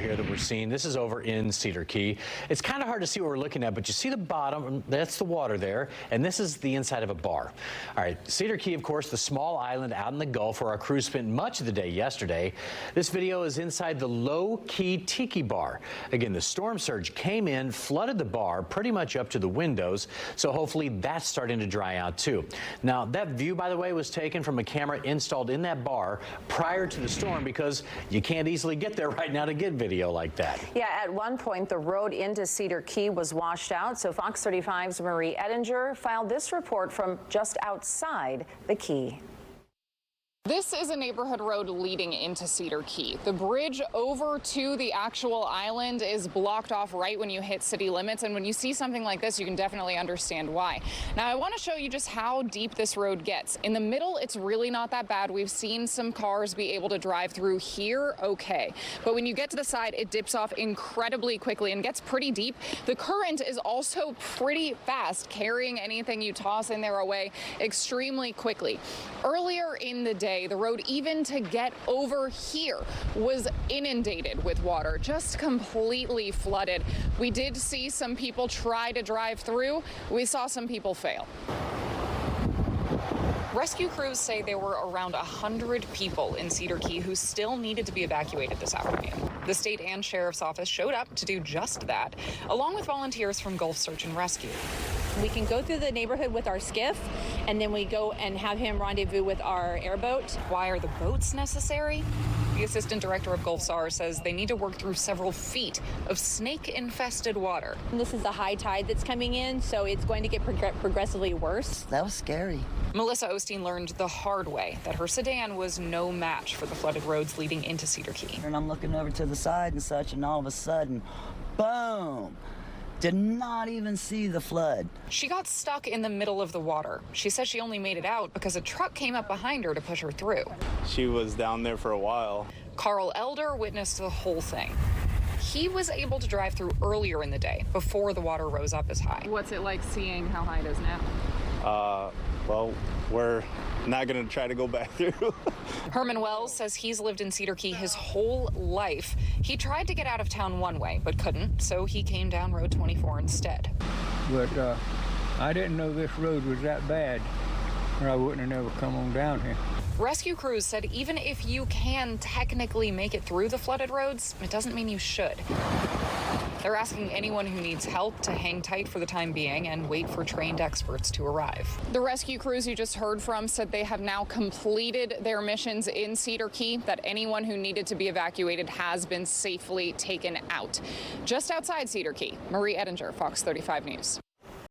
here that we're seeing. This is over in Cedar Key. It's kind of hard to see what we're looking at, but you see the bottom, that's the water there, and this is the inside of a bar. All right, Cedar Key, of course, the small island out in the Gulf where our crew spent much of the day yesterday. This video is inside the Low Key Tiki Bar. Again, the storm surge came in, flooded the bar pretty much up to the windows, so hopefully that's starting to dry out too. Now, that view, by the way, was taken from a camera installed in that bar prior to the storm because you can't easily get there right now to get video like that. Yeah, at one point, the road into Cedar Key was washed out, so Fox 35's Marie Edinger filed this report from just outside the Key. This is a neighborhood road leading into Cedar Key. The bridge over to the actual island is blocked off right when you hit city limits, and when you see something like this, you can definitely understand why. Now, I want to show you just how deep this road gets. In the middle, it's really not that bad. We've seen some cars be able to drive through here okay, but when you get to the side, it dips off incredibly quickly and gets pretty deep. The current is also pretty fast, carrying anything you toss in there away extremely quickly. Earlier in the day, the road, even to get over here, was inundated with water, just completely flooded. We did see some people try to drive through. We saw some people fail. Rescue crews say there were around 100 people in Cedar Key who still needed to be evacuated this afternoon. The state and sheriff's office showed up to do just that, along with volunteers from Gulf Search and Rescue. We can go through the neighborhood with our skiff, and then we go and have him rendezvous with our airboat. Why are the boats necessary? The assistant director of Gulf SAR says they need to work through several feet of snake-infested water. And this is the high tide that's coming in, so it's going to get progressively worse. That was scary. Melissa Osteen learned the hard way that her sedan was no match for the flooded roads leading into Cedar Key. And I'm looking over to the side and such, and all of a sudden, boom! Did not even see the flood. She got stuck in the middle of the water. She says she only made it out because a truck came up behind her to push her through. She was down there for a while. Carl Elder witnessed the whole thing. He was able to drive through earlier in the day before the water rose up as high. What's it like seeing how high it is now? Well, we're not going to try to go back through. Herman Wells says he's lived in Cedar Key his whole life. He tried to get out of town one way, but couldn't, so he came down Road 24 instead. But I didn't know this road was that bad, or I wouldn't have never come on down here. Rescue crews said even if you can technically make it through the flooded roads, it doesn't mean you should. They're asking anyone who needs help to hang tight for the time being and wait for trained experts to arrive. The rescue crews you just heard from said they have now completed their missions in Cedar Key, that anyone who needed to be evacuated has been safely taken out. Just outside Cedar Key, Marie Edinger, Fox 35 News.